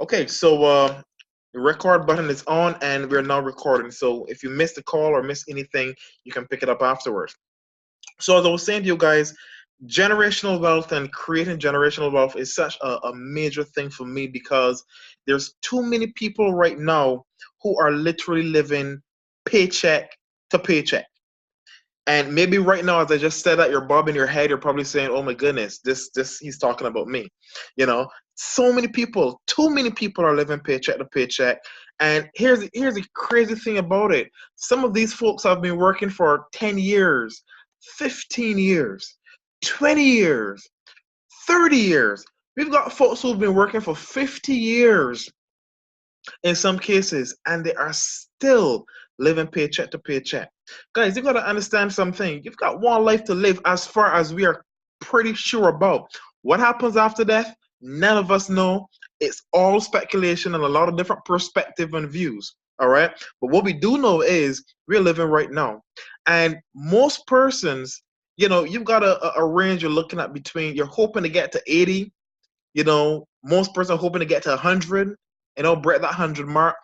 Okay, so the record button is on and we're now recording. So if you missed the call or miss anything, you can pick it up afterwards. So as I was saying to you guys, generational wealth and creating generational wealth is such a major thing for me because there's too many people right now who are literally living paycheck to paycheck. And maybe right now, as I just said that, you're bobbing your head. You're probably saying, "Oh my goodness, this he's talking about me." You know, so many people, too many people are living paycheck to paycheck. And here's the crazy thing about it. Some of these folks have been working for 10 years, 15 years, 20 years, 30 years. We've got folks who've been working for 50 years in some cases, and they are still living paycheck to paycheck. Guys, you've got to understand something. You've got one life to live as far as we are pretty sure about. What happens after death? None of us know. It's all speculation and a lot of different perspective and views. All right. But what we do know is we're living right now. And most persons, you've got a range you're looking at between, you're hoping to get to 80. Most persons are hoping to get to 100, break that 100 mark.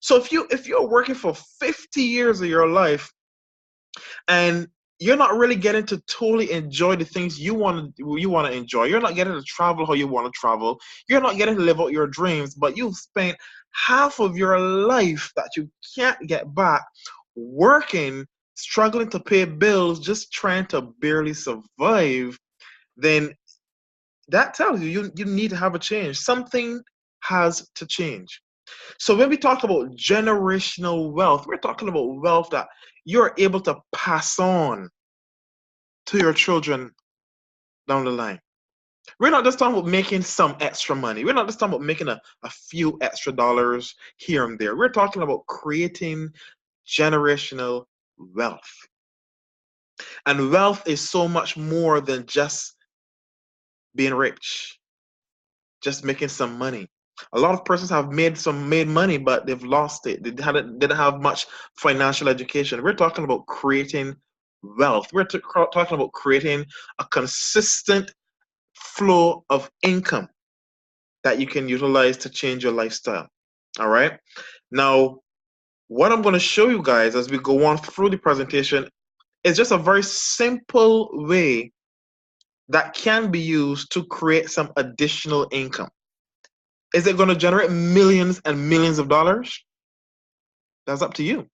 So if you're working for 50 years of your life and you're not really getting to totally enjoy the things you want to enjoy, you're not getting to travel how you want to travel, you're not getting to live out your dreams, but you've spent half of your life that you can't get back working, struggling to pay bills, just trying to barely survive, then that tells you need to have a change. Something has to change. So when we talk about generational wealth, we're talking about wealth that you're able to pass on to your children down the line. We're not just talking about making some extra money. We're not just talking about making a few extra dollars here and there. We're talking about creating generational wealth. And wealth is so much more than just being rich, just making some money. A lot of persons have made money, but they've lost it. They didn't have much financial education. We're talking about creating wealth. We're talking about creating a consistent flow of income that you can utilize to change your lifestyle. All right. Now, what I'm going to show you guys as we go on through the presentation is just a very simple way that can be used to create some additional income. Is it going to generate millions and millions of dollars? That's up to you.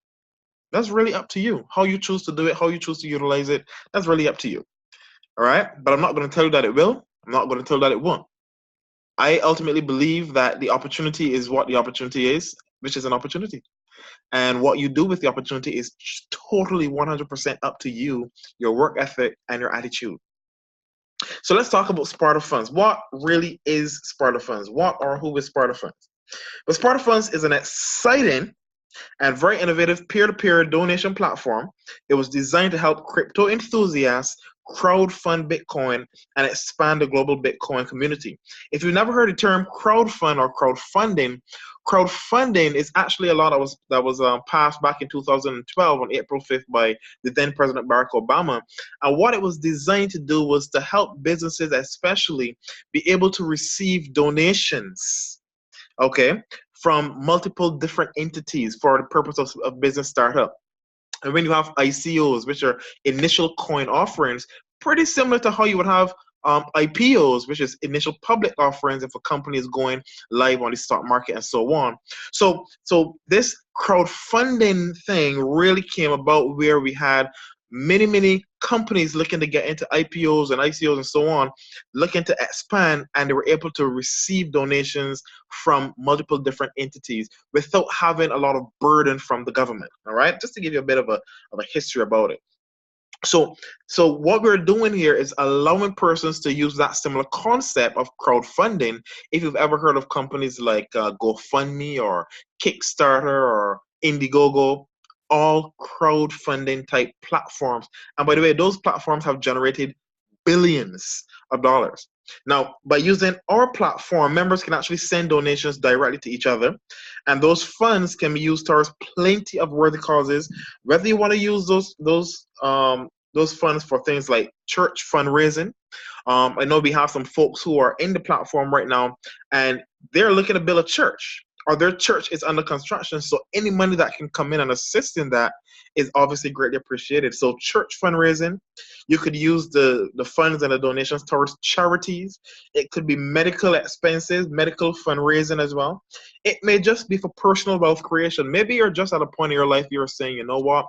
That's really up to you. How you choose to do it, how you choose to utilize it, that's really up to you. All right? But I'm not going to tell you that it will. I'm not going to tell you that it won't. I ultimately believe that the opportunity is what the opportunity is, which is an opportunity. And what you do with the opportunity is totally 100% up to you, your work ethic, and your attitude. So let's talk about Spartafundz. What really is Spartafundz? What or who is Spartafundz? But Spartafundz is an exciting and very innovative peer-to-peer donation platform. It was designed to help crypto enthusiasts crowdfund Bitcoin and expand the global Bitcoin community. If you've never heard the term crowdfund or crowdfunding is actually a law that was passed back in 2012 on April 5th by the then President Barack Obama. And what it was designed to do was to help businesses especially be able to receive donations, okay, from multiple different entities for the purpose of business startup. And when you have ICOs, which are initial coin offerings, pretty similar to how you would have IPOs, which is initial public offerings if a company is going live on the stock market and so on. So this crowdfunding thing really came about where we had many companies looking to get into IPOs and ICOs and so on, looking to expand, and they were able to receive donations from multiple different entities without having a lot of burden from the government. All right, just to give you a bit of a history about it. So what we're doing here is allowing persons to use that similar concept of crowdfunding. If you've ever heard of companies like GoFundMe or Kickstarter or Indiegogo, all crowdfunding type platforms. And by the way, those platforms have generated billions of dollars. Now, by using our platform, members can actually send donations directly to each other, and those funds can be used towards plenty of worthy causes. Whether you want to use those those funds for things like church fundraising. I know we have some folks who are in the platform right now, and they're looking to build a church, or their church is under construction. So any money that can come in and assist in that is obviously greatly appreciated. So church fundraising, you could use the funds and the donations towards charities. It could be medical expenses, medical fundraising as well. It may just be for personal wealth creation. Maybe you're just at a point in your life you're saying, you know what,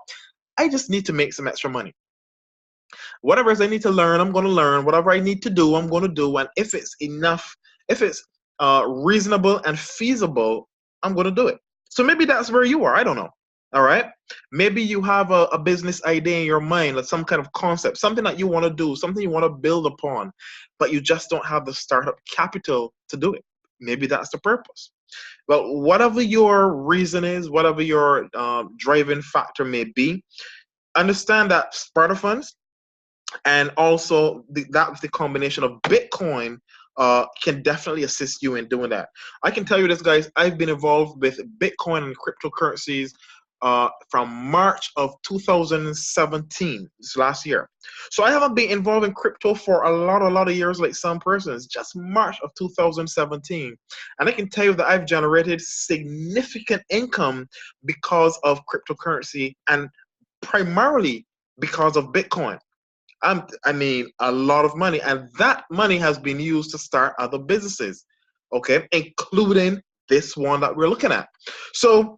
I just need to make some extra money. Whatever it is I need to learn, I'm going to learn. Whatever I need to do, I'm going to do. And if it's enough, if it's reasonable and feasible, I'm going to do it. So maybe that's where you are. I don't know. All right. Maybe you have a business idea in your mind, like some kind of concept, something that you want to do, something you want to build upon, but you just don't have the startup capital to do it. Maybe that's the purpose. But whatever your reason is, whatever your driving factor may be, understand that Spartafundz and also that's the combination of Bitcoin can definitely assist you in doing that. I can tell you this, guys. I've been involved with Bitcoin and cryptocurrencies from March of 2017, this last year. So I haven't been involved in crypto for a lot of years like some persons, just March of 2017. And I can tell you that I've generated significant income because of cryptocurrency and primarily because of Bitcoin. I mean, a lot of money, and that money has been used to start other businesses, okay, including this one that we're looking at. So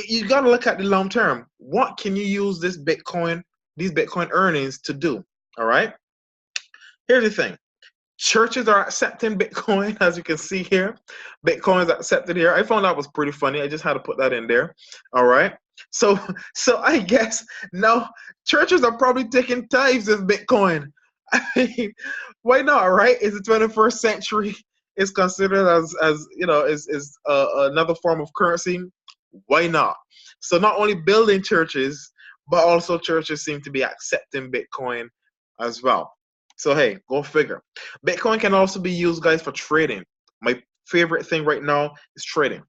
you got to look at the long term. What can you use these Bitcoin earnings to do? All right. Here's the thing. Churches are accepting Bitcoin, as you can see here. Bitcoin is accepted here. I found that was pretty funny. I just had to put that in there. All right. So I guess now churches are probably taking tithes of Bitcoin. I mean, why not, right? It's the 21st century. It's considered as another form of currency. Why not? So not only building churches, but also churches seem to be accepting Bitcoin as well. So hey, go figure. Bitcoin can also be used, guys, for trading. My favorite thing right now is trading.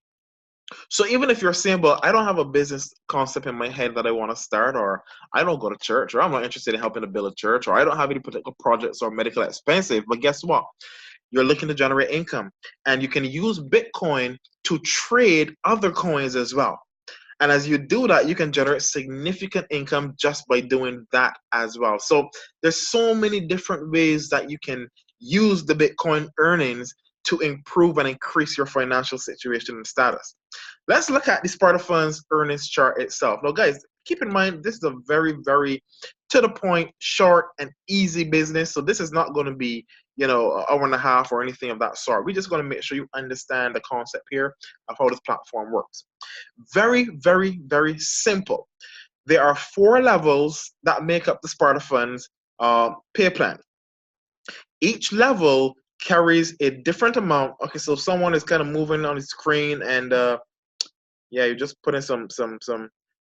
So even if you're saying, well, I don't have a business concept in my head that I want to start, or I don't go to church, or I'm not interested in helping to build a church, or I don't have any particular projects or medical expensive, but guess what? You're looking to generate income, and you can use Bitcoin to trade other coins as well. And as you do that, you can generate significant income just by doing that as well. So there's so many different ways that you can use the Bitcoin earnings to improve and increase your financial situation and status. Let's look at the Spartafundz earnings chart itself. Now, guys, keep in mind, this is a very, very to the point, short and easy business. So this is not going to be, an hour and a half or anything of that sort. We're just going to make sure you understand the concept here of how this platform works. Very, very, very simple. There are 4 levels that make up the Spartafundz pay plan. Each level carries a different amount. Okay, so someone is kind of moving on the screen, and yeah, you're just putting some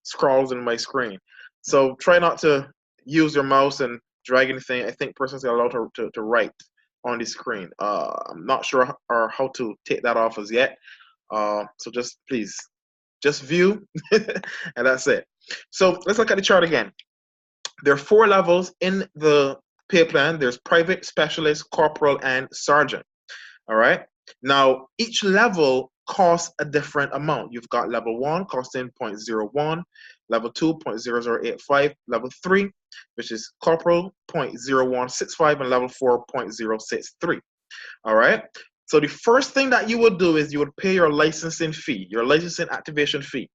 scrolls in my screen. So try not to use your mouse and drag anything. I think persons are allowed to write on the screen. I'm not sure how to take that off as yet. So just please, just view, and that's it. So let's look at the chart again. There are 4 levels in the pay plan. There's private, specialist, corporal, and sergeant. All right. Now, each level costs a different amount. You've got level 1 costing 0.01, level 2 0.0085, level 3, which is corporal 0.0165, and level 4 0.063. All right. So the first thing that you would do is you would pay your licensing fee, your licensing activation fee.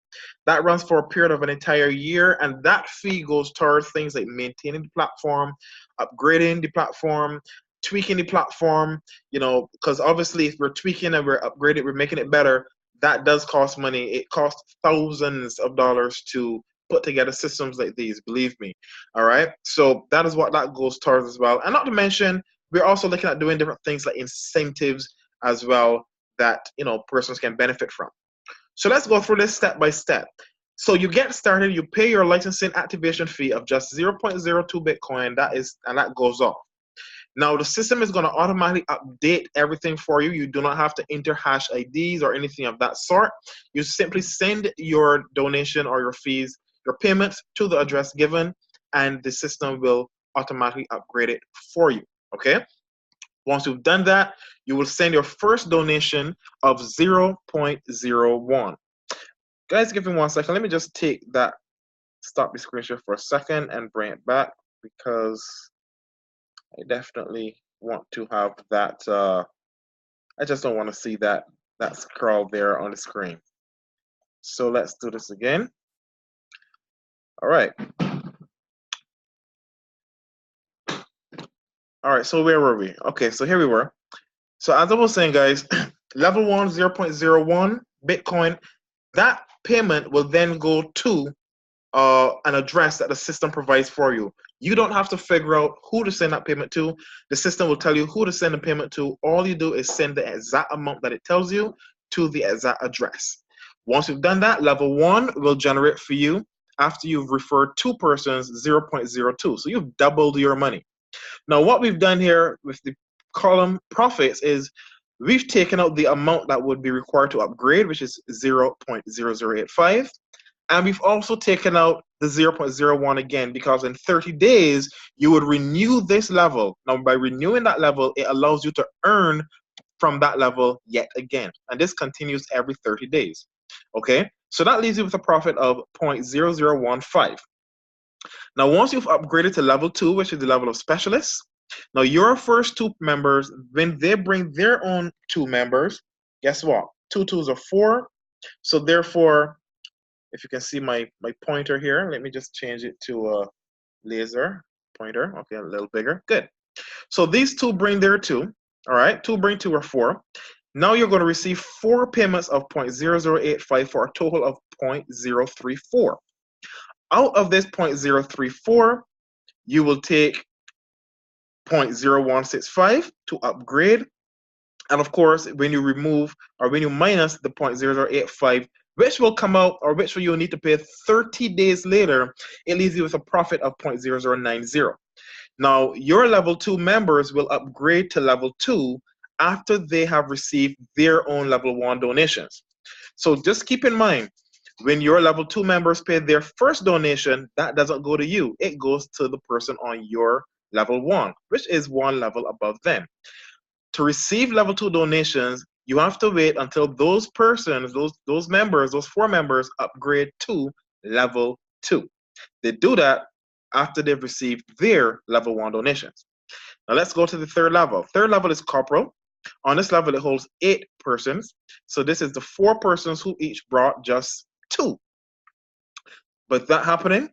That runs for a period of an entire year, and that fee goes towards things like maintaining the platform, upgrading the platform, tweaking the platform, because obviously if we're tweaking and we're upgrading, we're making it better, that does cost money. It costs thousands of dollars to put together systems like these, believe me. All right. So that is what that goes towards as well. And not to mention, we're also looking at doing different things like incentives as well that persons can benefit from. So let's go through this step by step. So you get started, you pay your licensing activation fee of just 0.02 Bitcoin, and that goes off. Now the system is going to automatically update everything for you. You do not have to enter hash IDs or anything of that sort. You simply send your donation or your fees, your payments to the address given, and the system will automatically upgrade it for you. Okay. Once you've done that, you will send your first donation of 0.01. Guys, give me 1 second. Let me just take that, stop the screen share for a second and bring it back, because I definitely want to have that. I just don't want to see that scroll there on the screen. So let's do this again. All right. All right, so where were we? Okay, so here we were. So as I was saying, guys, level 1, 0.01 Bitcoin, that payment will then go to an address that the system provides for you. You don't have to figure out who to send that payment to. The system will tell you who to send the payment to. All you do is send the exact amount that it tells you to the exact address. Once you've done that, level 1 will generate for you after you've referred 2 persons 0.02. So you've doubled your money. Now, what we've done here with the column profits is we've taken out the amount that would be required to upgrade, which is 0.0085. And we've also taken out the 0.01 again, because in 30 days, you would renew this level. Now, by renewing that level, it allows you to earn from that level yet again. And this continues every 30 days. Okay, so that leaves you with a profit of 0.0015. Now, once you've upgraded to level 2, which is the level of specialists, now your first 2 members, when they bring their own 2 members, guess what? 2 2s are 4. So therefore, if you can see my pointer here, let me just change it to a laser pointer. Okay, a little bigger. Good. So these 2 bring their 2. All right, 2 bring 2 or 4. Now you're going to receive 4 payments of 0.0085 for a total of 0.034. Out of this 0.034, you will take 0.0165 to upgrade. And of course, when you remove or when you minus the 0.0085, which will come out, or which you'll need to pay 30 days later, it leaves you with a profit of 0.0090. Now, your level 2 members will upgrade to level 2 after they have received their own level 1 donations. So just keep in mind, when your level 2 members pay their first donation, that doesn't go to you. It goes to the person on your level 1, which is 1 level above them. To receive level 2 donations, you have to wait until those persons, those members, those 4 members upgrade to level 2. They do that after they've received their level 1 donations. Now let's go to the 3rd level. 3rd level is corporal. On this level, it holds 8 persons. So this is the 4 persons who each brought just 2. But that happening,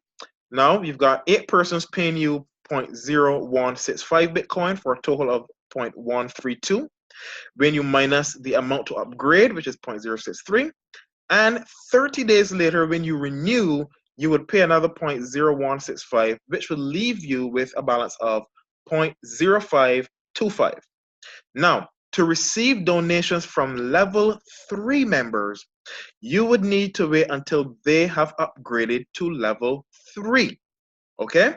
now you've got 8 persons paying you 0.0165 Bitcoin for a total of 0.132. When you minus the amount to upgrade, which is 0.063, and 30 days later, when you renew, you would pay another 0.0165, which will leave you with a balance of 0.0525. Now, to receive donations from level 3 members, you would need to wait until they have upgraded to level 3. Okay?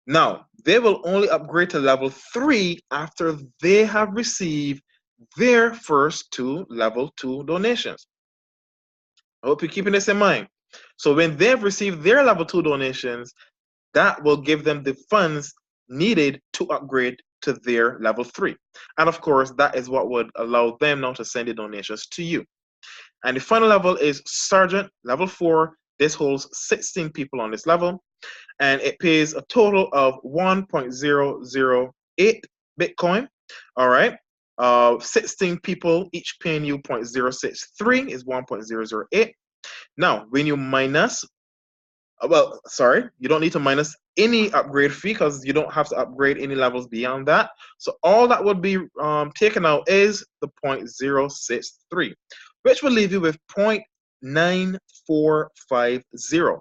Now, they will only upgrade to level 3 after they have received their first 2 level 2 donations. I hope you're keeping this in mind. So when they've received their level 2 donations, that will give them the funds needed to upgrade to their level 3. And of course, that is what would allow them now to send the donations to you. And the final level is Sergeant, level 4. This holds 16 people on this level. And it pays a total of 1.008 Bitcoin. All right. 16 people, each paying you 0.063 is 1.008. Now, when you minus, well, sorry, you don't need to minus any upgrade fee because you don't have to upgrade any levels beyond that. So all that would be taken out is the 0.063, which will leave you with 0.9450.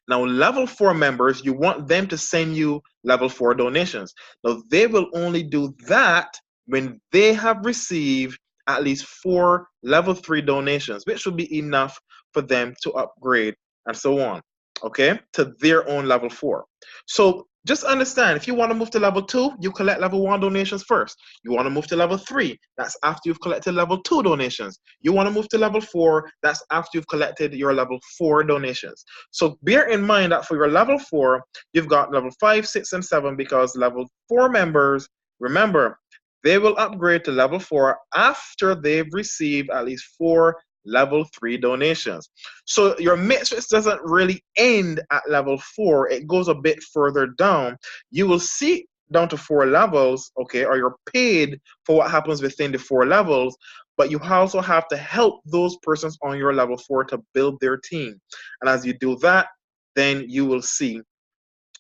Now, level 4 members, you want them to send you level 4 donations. Now, they will only do that when they have received at least 4 level 3 donations, which will be enough for them to upgrade and so on. okay, to their own level 4. So just understand, if you want to move to level 2, you collect level 1 donations first. You want to move to level 3, that's after you've collected level 2 donations. You want to move to level 4, that's after you've collected your level 4 donations. So bear in mind that for your level 4, you've got level 5, 6, and 7, because level 4 members, remember, they will upgrade to level 4 after they've received at least 4 level 3 donations. So your matrix doesn't really end at level 4, it goes a bit further down. You will see down to 4 levels, okay, or you're paid for what happens within the 4 levels, but you also have to help those persons on your level 4 to build their team. And as you do that, then you will see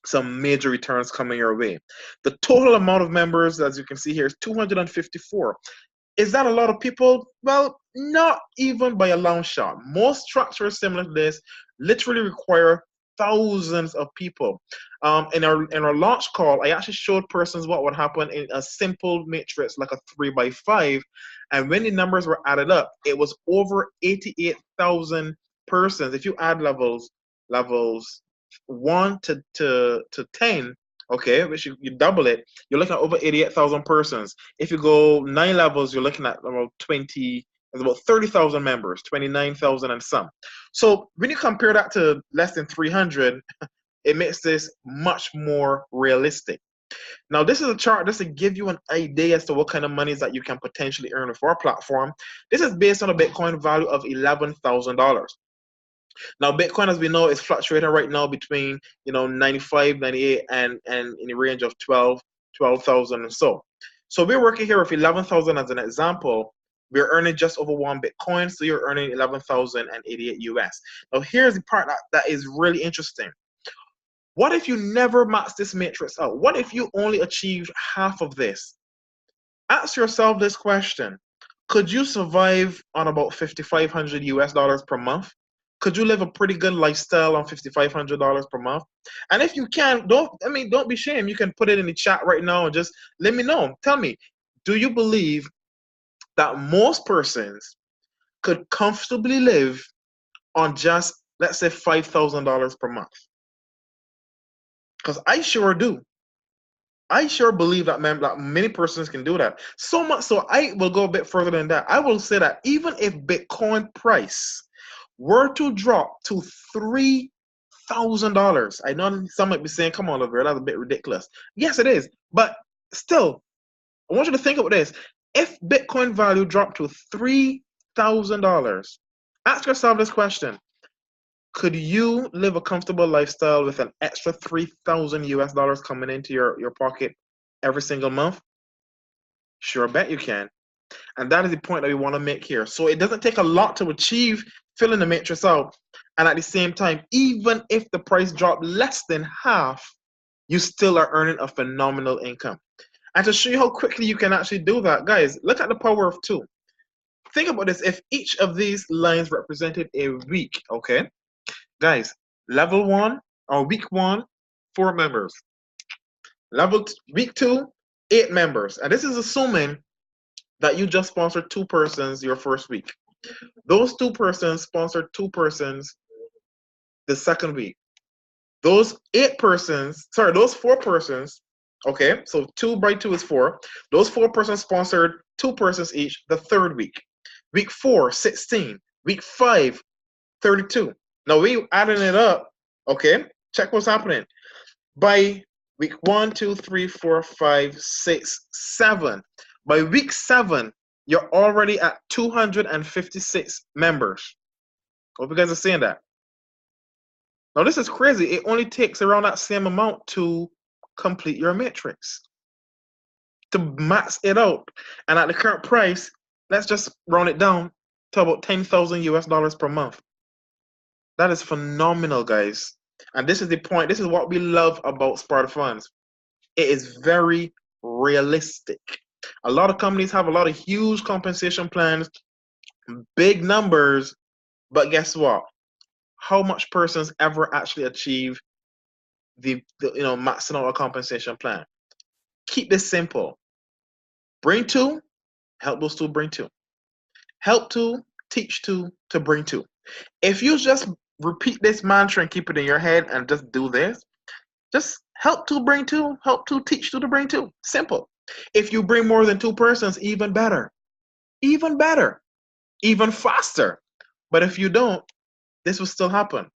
some major returns coming your way. The total amount of members, as you can see here, is 254. Is that a lot of people? Well, not even by a long shot. Most structures similar to this literally require thousands of people. In our launch call, I actually showed persons what would happen in a simple matrix like a 3x5, and when the numbers were added up, it was over 88,000 persons. If you add levels 1 to 10, okay, which you double it, you're looking at over 88,000 persons. If you go 9 levels, you're looking at about 30,000 members, 29,000 and some. So when you compare that to less than 300, it makes this much more realistic. Now, this is a chart just to give you an idea as to what kind of monies that you can potentially earn with our platform. This is based on a Bitcoin value of $11,000. Now, Bitcoin, as we know, is fluctuating right now between 95, 98, and in the range of 12,000 and so. So we're working here with 11,000 as an example. We're earning just over 1 Bitcoin, so you're earning 11,088 US. Now, here's the part that is really interesting. What if you never max this matrix out? What if you only achieved half of this? Ask yourself this question. Could you survive on about 5,500 US dollars per month? Could you live a pretty good lifestyle on $5,500 per month? And if you can, don't be ashamed. You can put it in the chat right now and just let me know. Tell me, do you believe that most persons could comfortably live on just, let's say, $5,000 per month? Because I sure do. I sure believe that, many persons can do that. So much so, I will go a bit further than that. I will say that even if Bitcoin price were to drop to $3,000, I know some might be saying, come on, Laverne, that's a bit ridiculous. Yes, it is. But still, I want you to think about this. If Bitcoin value dropped to $3,000, ask yourself this question. Could you live a comfortable lifestyle with an extra 3,000 US dollars coming into your pocket every single month? Sure, bet you can. And that is the point that we want to make here. So it doesn't take a lot to achieve filling the matrix out. And at the same time, even if the price dropped less than half, you still are earning a phenomenal income. And to show you how quickly you can actually do that, guys, look at the power of 2. Think about this. If each of these lines represented a week, okay? Guys, level 1 or week 1, 4 members. Week 2, 8 members. And this is assuming that you just sponsored 2 persons your first week. Those 2 persons sponsored 2 persons the second week. Those 4 persons, okay, so 2 by 2 is 4. Those 4 persons sponsored 2 persons each the third week. Week 4, 16. Week 5, 32. Now we adding it up, okay? Check what's happening. By week 1, 2, 3, 4, 5, 6, 7. By week 7, you're already at 256 members. Hope you guys are seeing that. Now this is crazy. It only takes around that same amount to complete your matrix, to max it out. And at the current price, let's just round it down to about 10,000 US dollars per month. That is phenomenal, guys. And this is the point. This is what we love about Spartafundz. It is very realistic. A lot of companies have a lot of huge compensation plans, big numbers, but guess what? How much persons ever actually achieve the maxing out a compensation plan? Keep this simple. Bring 2, help those 2 bring 2. Help 2, teach 2 to bring 2. If you just repeat this mantra and keep it in your head and just do this. Just help two, bring two, help two, teach two to bring two. Simple. If you bring more than two persons, even better. Even better. Even faster. But if you don't, this will still happen.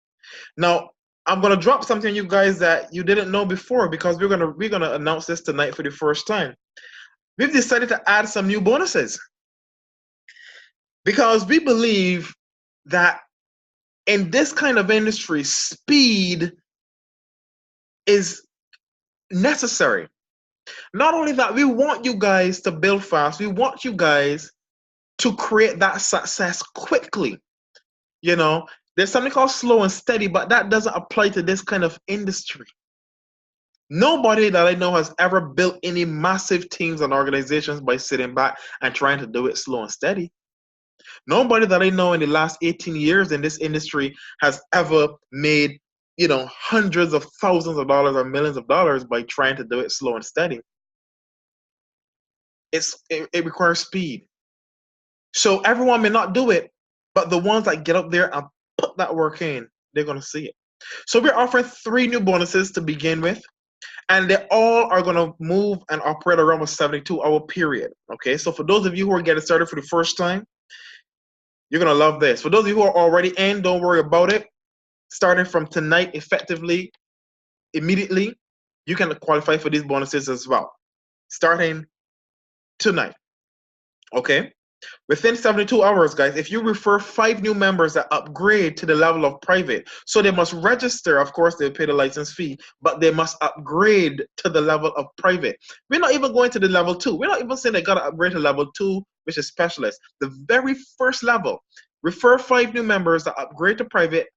Now, I'm gonna drop something you guys that you didn't know before, because we're gonna announce this tonight for the first time. We've decided to add some new bonuses because we believe that in this kind of industry, speed is necessary. Not only that, we want you guys to build fast. We want you guys to create that success quickly. You know, there's something called slow and steady, but that doesn't apply to this kind of industry. Nobody that I know has ever built any massive teams and organizations by sitting back and trying to do it slow and steady. Nobody that I know in the last 18 years in this industry has ever made, hundreds of thousands of dollars or millions of dollars by trying to do it slow and steady. It requires speed. So everyone may not do it, but the ones that get up there and put that work in, they're going to see it. So we're offering 3 new bonuses to begin with, and they all are going to move and operate around a 72-hour period. Okay, so for those of you who are getting started for the first time, you're going to love this. For those of you who are already in, don't worry about it. Starting from tonight, effectively, immediately, you can qualify for these bonuses as well. Starting tonight. Okay? Within 72 hours, guys, if you refer 5 new members that upgrade to the level of private, so they must register, of course, they'll pay the license fee, but they must upgrade to the level of private. We're not even going to the level 2. We're not even saying they got to upgrade to level 2, which is specialist. The very first level, refer 5 new members that upgrade to private.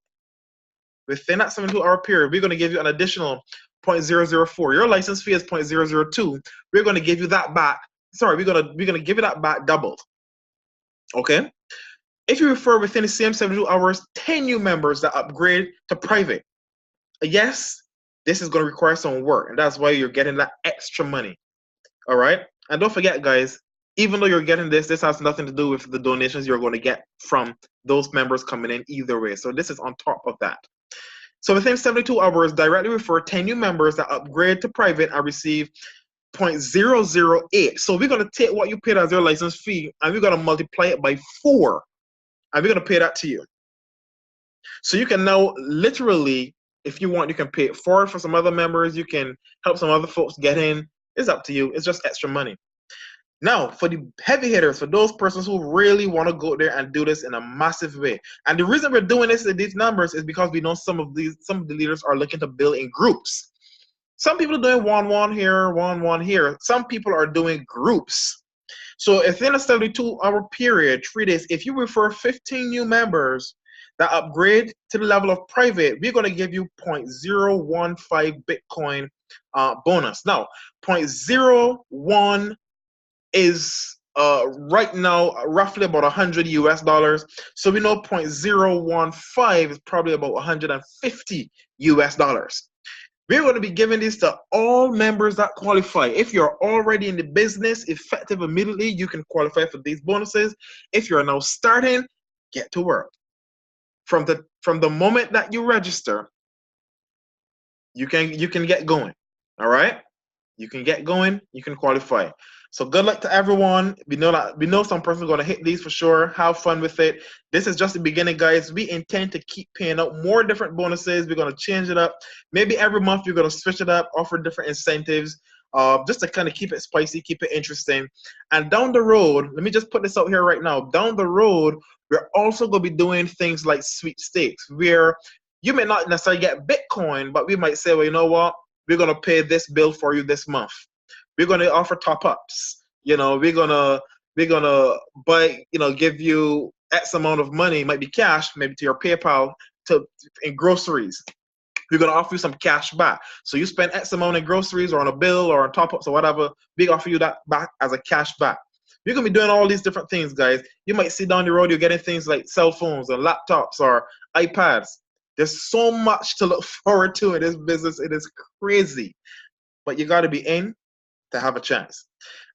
Within that 72-hour period, we're going to give you an additional 0.004. Your license fee is 0.002. We're going to give you that back. Sorry, we're going to give you that back doubled. Okay? If you refer within the same 72 hours 10 new members that upgrade to private, yes, this is going to require some work, and that's why you're getting that extra money. All right? And don't forget, guys, even though you're getting this has nothing to do with the donations you're going to get from those members coming in either way. So this is on top of that. So within 72 hours, directly refer 10 new members that upgrade to private and receive 0.008. So we're going to take what you paid as your license fee and we're going to multiply it by 4. And we're going to pay that to you. So you can now literally, if you want, you can pay it forward for some other members. You can help some other folks get in. It's up to you. It's just extra money. Now, for the heavy hitters, for those persons who really want to go there and do this in a massive way. And the reason we're doing this in these numbers is because we know some of the leaders are looking to build in groups. Some people are doing 1-1 here, 1-1 here. Some people are doing groups. So within a 72-hour period, 3 days, if you refer 15 new members that upgrade to the level of private, we're going to give you 0.015 Bitcoin bonus. Now, 0.01 is right now roughly about $100 US. So we know 0.015 is probably about $150 US. We're going to be giving this to all members that qualify. If you're already in the business, effective immediately, you can qualify for these bonuses. If you're now starting, get to work. From the moment that you register, you can get going. All right? You can get going, you can qualify. So good luck to everyone. We know some person is going to hit these for sure. Have fun with it. This is just the beginning, guys. We intend to keep paying out more different bonuses. We're going to change it up. Maybe every month we're going to switch it up, offer different incentives, just to kind of keep it spicy, keep it interesting. And down the road, let me just put this out here right now. Down the road, we're also going to be doing things like sweepstakes, where you may not necessarily get Bitcoin, but we might say, well, you know what? We're going to pay this bill for you this month. We're going to offer top-ups. We're gonna buy, give you X amount of money, might be cash, maybe to your PayPal, in groceries. We're gonna offer you some cash back. So you spend X amount in groceries or on a bill or on top-ups or whatever, we offer you that back as a cash back. We're gonna be doing all these different things, guys. You might see down the road you're getting things like cell phones or laptops or iPads. There's so much to look forward to in this business. It is crazy. But you got to be in to have a chance.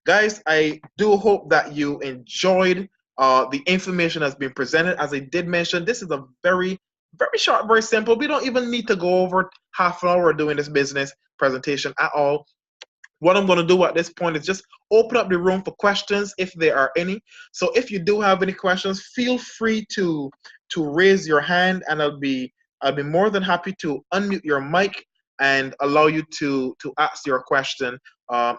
Guys, I do hope that you enjoyed the information that's been presented. As I did mention, this is a very, Very short, very simple. We don't even need to go over half an hour doing this business presentation at all. What I'm going to do at this point is just open up the room for questions if there are any. So if you do have any questions, feel free to raise your hand, and I'll be more than happy to unmute your mic and allow you to ask your question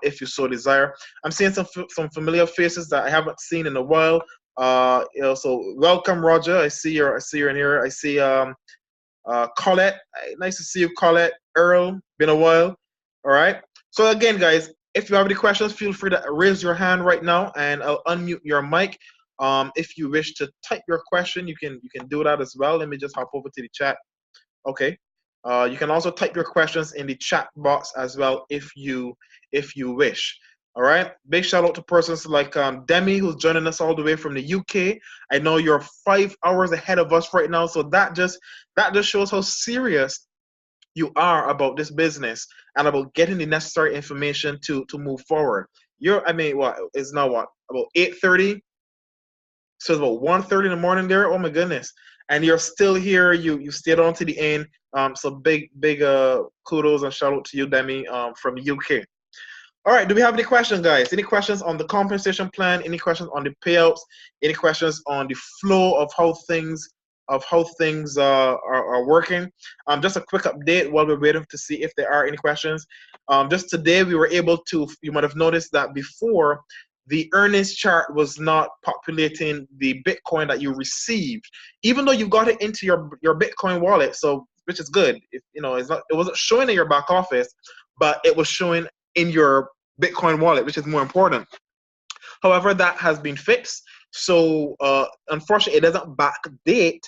if you so desire. I'm seeing some familiar faces that I haven't seen in a while. So welcome, Roger. I see you're in here. I see Colette. Nice to see you, Colette. Earl, been a while. All right. So again, guys, if you have any questions, feel free to raise your hand right now, and I'll unmute your mic. If you wish to type your question, you can do that as well. Let me just hop over to the chat. Okay. You can also type your questions in the chat box as well if you wish. All right. Big shout out to persons like Demi, who's joining us all the way from the UK. I know you're 5 hours ahead of us right now, so that just shows how serious you are about this business and about getting the necessary information to move forward. What is now what, about 8:30? So it's about 1:30 in the morning there. Oh my goodness. And you're still here. You stayed on to the end. So big kudos and shout out to you, Demi, from the UK. All right, do we have any questions, guys? Any questions on the compensation plan? Any questions on the payouts? Any questions on the flow of how things are working? Just a quick update while we're waiting to see if there are any questions. Just today we were able to, you might have noticed that before, the earnings chart was not populating the Bitcoin that you received, even though you got it into your Bitcoin wallet. So, which is good. It wasn't showing in your back office, but it was showing in your Bitcoin wallet, which is more important. However, that has been fixed. So unfortunately, it doesn't backdate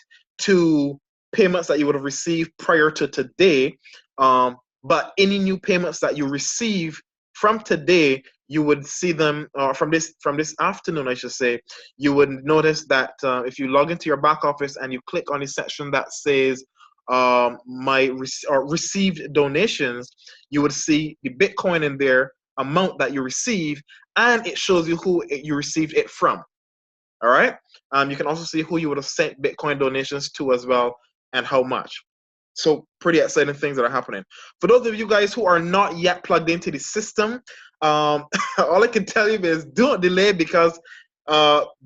to payments that you would have received prior to today. But any new payments that you receive from today, you would see them from this afternoon, I should say. You would notice that if you log into your back office and you click on the section that says received donations, you would see the Bitcoin in there, amount that you receive, and it shows you who you received it from. All right. You can also see who you would have sent Bitcoin donations to as well, and how much. So pretty exciting things that are happening. For those of you guys who are not yet plugged into the system, all I can tell you is don't delay, because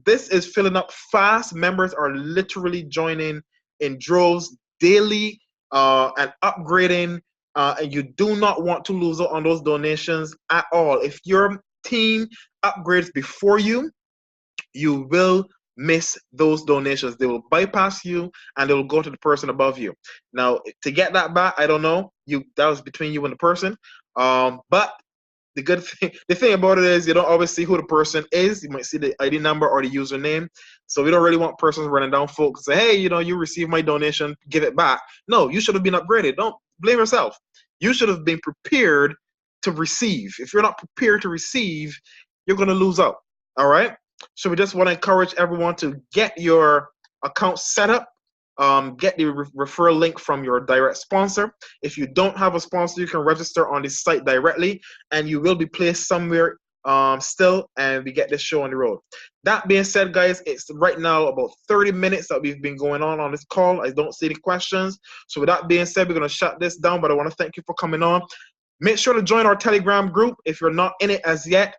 this is filling up fast. Members are literally joining in droves daily and upgrading. And you do not want to lose out on those donations at all. If your team upgrades before you, you will miss those donations. They will bypass you and they will go to the person above you. Now, to get that back, I don't know. That was between you and the person. But the thing about it is you don't always see who the person is. You might see the ID number or the username. So we don't really want persons running down folks and say, hey, you received my donation, give it back. No, you should have been upgraded. Don't blame yourself. You should have been prepared to receive. If you're not prepared to receive, you're going to lose out. All right. So we just want to encourage everyone to get your account set up. Get the referral link from your direct sponsor. If you don't have a sponsor, you can register on the site directly, and you will be placed somewhere still, and we get this show on the road. That being said, guys, it's right now about 30 minutes that we've been going on this call. I don't see the questions. So with that being said, we're going to shut this down, but I want to thank you for coming on. Make sure to join our Telegram group. If you're not in it as yet,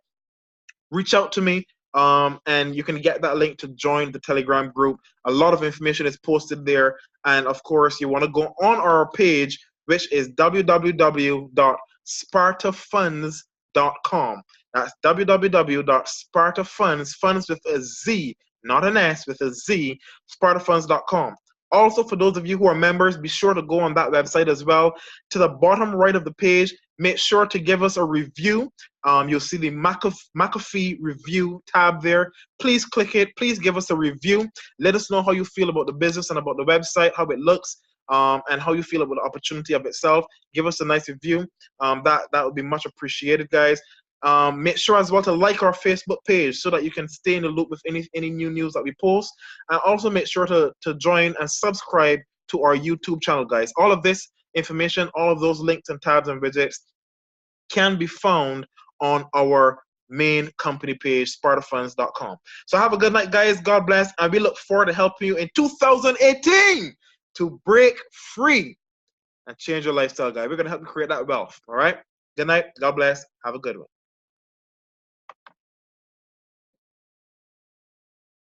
reach out to me. And you can get that link to join the Telegram group. A lot of information is posted there. And of course, you want to go on our page, which is www.spartafundz.com. That's www.spartafundz, funds with a Z, not an S, with a Z, spartafundz.com. Also, for those of you who are members, be sure to go on that website as well. To the bottom right of the page, make sure to give us a review. You'll see the McAfee review tab there. Please click it. Please give us a review. Let us know how you feel about the business and about the website, how it looks, and how you feel about the opportunity of itself. Give us a nice review. That would be much appreciated, guys. Make sure as well to like our Facebook page so that you can stay in the loop with any new news that we post. And also make sure to join and subscribe to our YouTube channel, guys. All of this information, all of those links and tabs and widgets can be found on our main company page, Spartafundz.com. So have a good night, guys. God bless. And we look forward to helping you in 2018. to break free and change your lifestyle, guys. We're going to help you create that wealth. All right? Good night. God bless. Have a good one.